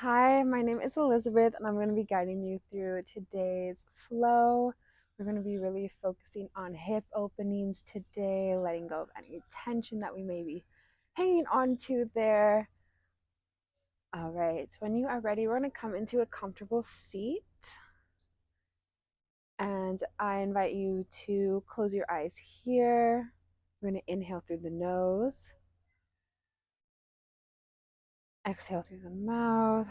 Hi, my name is Elizabeth, and I'm going to be guiding you through today's flow. We're going to be really focusing on hip openings today, letting go of any tension that we may be hanging on to there. All right, when you are ready, we're going to come into a comfortable seat. And I invite you to close your eyes here. We're going to inhale through the nose, exhale through the mouth.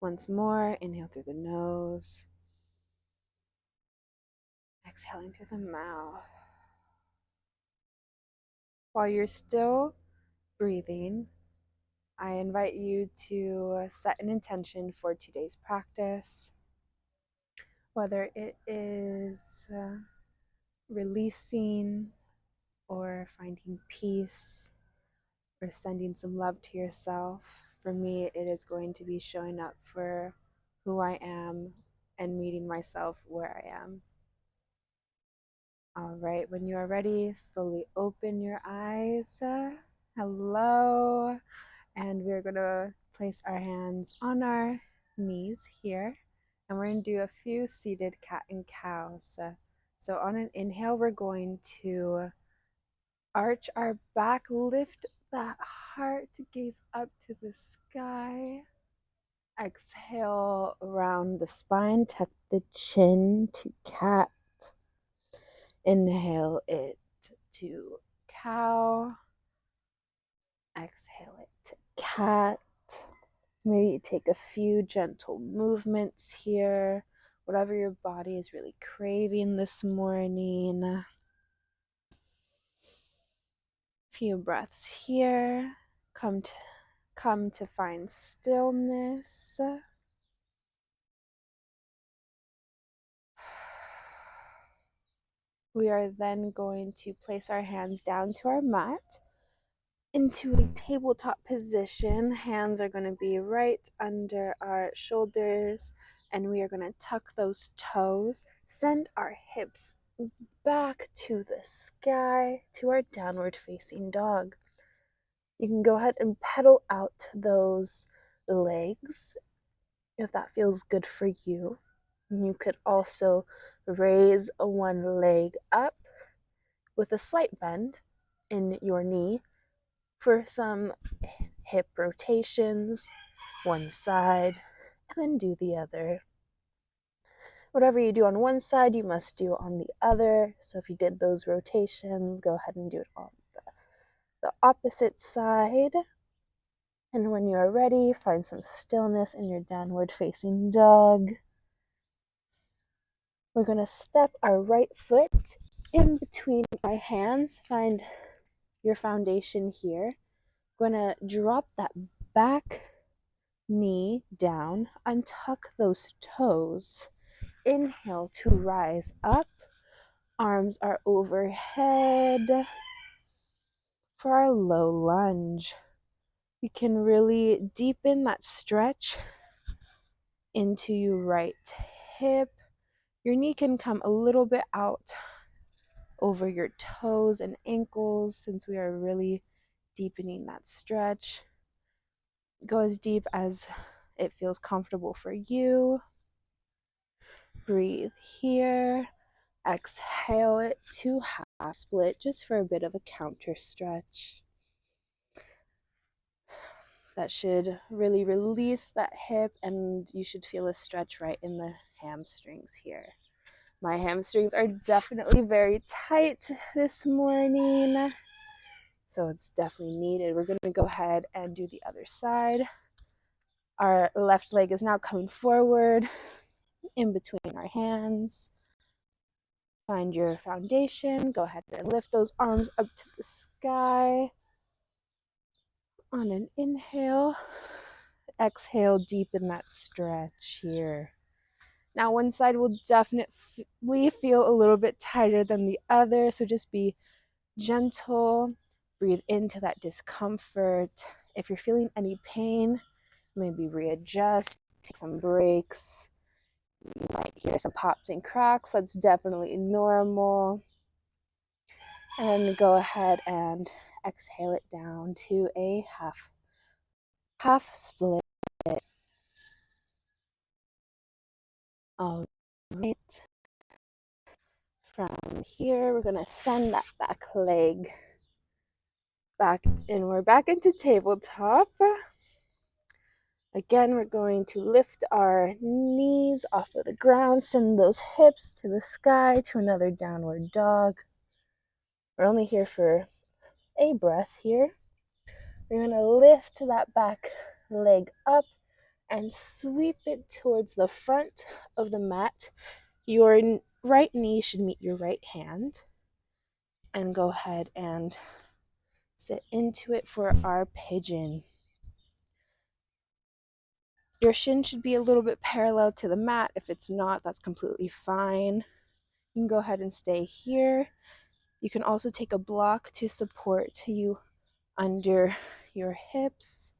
Once more, inhale through the nose, exhaling through the mouth. While you're still breathing, I invite you to set an intention for today's practice, whether it is releasing or finding peace or sending some love to yourself. For me, it is going to be showing up for who I am and meeting myself where I am. All right, when you are ready, slowly open your eyes. Hello. And we're going to place our hands on our knees here. And we're going to do a few seated cat and cows. So on an inhale, we're going to arch our back, lift that heart to gaze up to the sky. Exhale, round the spine, tuck the chin to cat. Inhale it to cow. Exhale it to cat. Maybe take a few gentle movements here, whatever your body is really craving this morning. A few breaths here. Come to find stillness. We are then going to place our hands down to our mat into a tabletop position. Hands are going to be right under our shoulders, and we are going to tuck those toes, send our hips back to the sky, to our downward facing dog. You can go ahead and pedal out those legs if that feels good for you. You could also raise one leg up with a slight bend in your knee for some hip rotations, one side, and then do the other. Whatever you do on one side, you must do on the other. So if you did those rotations, go ahead and do it on the opposite side. And when you are ready, find some stillness in your downward facing dog. We're going to step our right foot in between our hands. Find your foundation here. We're going to drop that back knee down, untuck those toes. Inhale to rise up. Arms are overhead for our low lunge. You can really deepen that stretch into your right hip. Your knee can come a little bit out over your toes and ankles since we are really deepening that stretch. Go as deep as it feels comfortable for you. Breathe here. Exhale it to half split just for a bit of a counter stretch. That should really release that hip, and you should feel a stretch right in the hamstrings here. My hamstrings are definitely very tight this morning, so it's definitely needed. We're going to go ahead and do the other side. Our left leg is now coming forward in between our hands. Find your foundation. Go ahead and lift those arms up to the sky. On an inhale, exhale, deepen that stretch here. Now, one side will definitely feel a little bit tighter than the other, so just be gentle. Breathe into that discomfort. If you're feeling any pain, maybe readjust, take some breaks. You might hear some pops and cracks. That's definitely normal. And then go ahead and exhale it down to a half half split. All right. From here, we're going to send that back leg back in. We're back into tabletop. Again, we're going to lift our knees off of the ground, send those hips to the sky to another downward dog. We're only here for a breath here. We're going to lift that back leg up and sweep it towards the front of the mat. Your right knee should meet your right hand. And go ahead and sit into it for our pigeon. Your shin should be a little bit parallel to the mat. If it's not, that's completely fine. You can go ahead and stay here. You can also take a block to support you under your hips.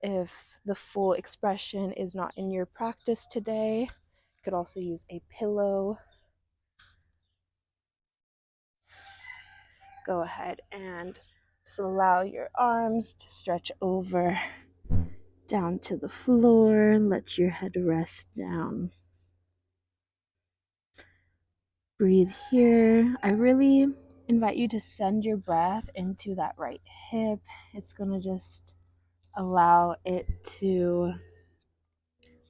If the full expression is not in your practice today, you could also use a pillow. Go ahead and just allow your arms to stretch over down to the floor. Let your head rest down. Breathe here. I really invite you to send your breath into that right hip. It's going to just allow it to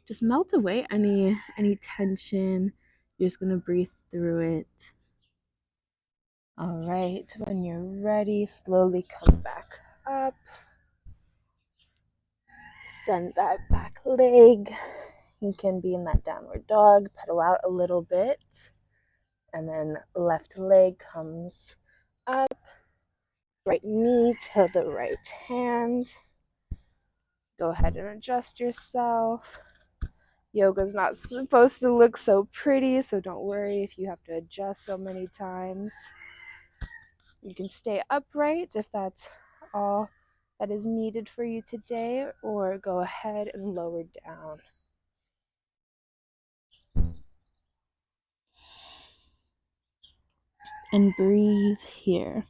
just melt away any tension. You're just going to breathe through it. All right. When you're ready, slowly come back up. Send that back leg. You can be in that downward dog. Pedal out a little bit. And then left leg comes up. Right knee to the right hand. Go ahead and adjust yourself. Yoga's not supposed to look so pretty, so don't worry if you have to adjust so many times. You can stay upright if that's all that is needed for you today, or go ahead and lower down. And breathe here.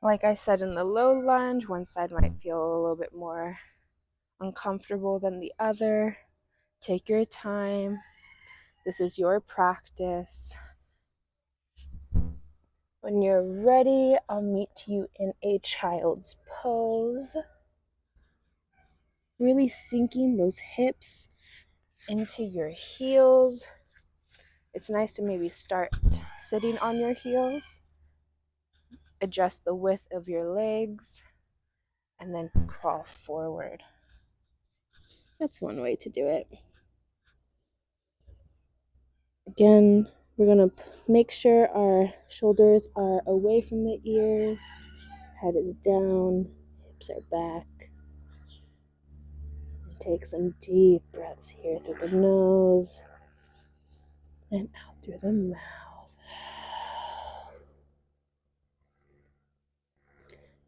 Like I said in the low lunge, one side might feel a little bit more uncomfortable than the other. Take your time. This is your practice. When you're ready, I'll meet you in a child's pose. Really sinking those hips into your heels. It's nice to maybe start sitting on your heels. Adjust the width of your legs and then crawl forward. That's one way to do it. Again, we're going to make sure our shoulders are away from the ears, head is down, hips are back. And take some deep breaths here through the nose and out through the mouth.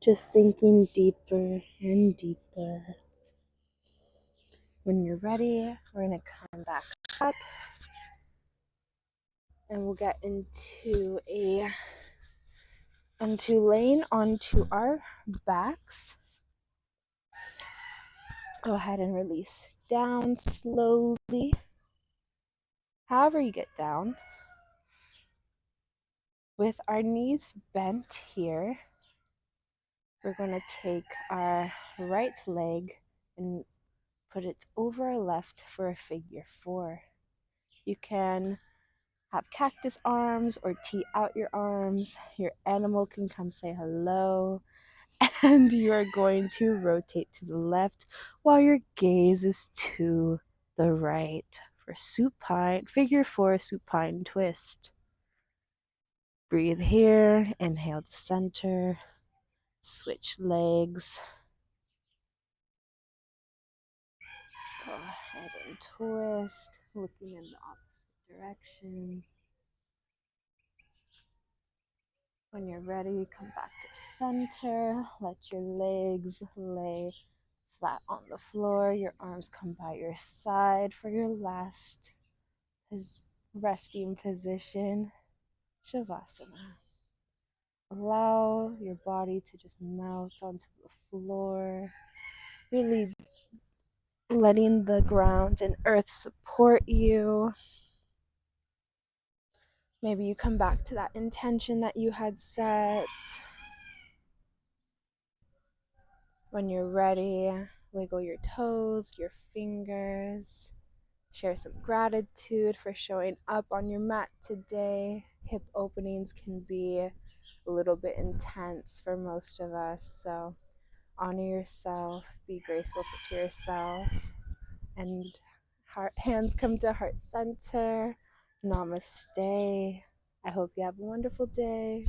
Just sinking deeper and deeper. When you're ready, we're going to come back up and we'll get into laying onto our backs. Go ahead and release down slowly. However you get down. With our knees bent here, we're going to take our right leg and put it over our left for a figure 4. You can have cactus arms or tee out your arms. Your animal can come say hello. And you are going to rotate to the left while your gaze is to the right for supine, figure 4 supine twist. Breathe here, inhale to center, switch legs. Go ahead and twist, looking in the opposite direction. When you're ready, come back to center. Let your legs lay flat on the floor. Your arms come by your side for your last resting position, Savasana. Allow your body to just melt onto the floor, really letting the ground and earth support you. Maybe you come back to that intention that you had set. When you're ready, wiggle your toes, your fingers. Share some gratitude for showing up on your mat today. Hip openings can be a little bit intense for most of us, so honor yourself, be graceful to yourself, and hands come to heart center. Namaste. I hope you have a wonderful day.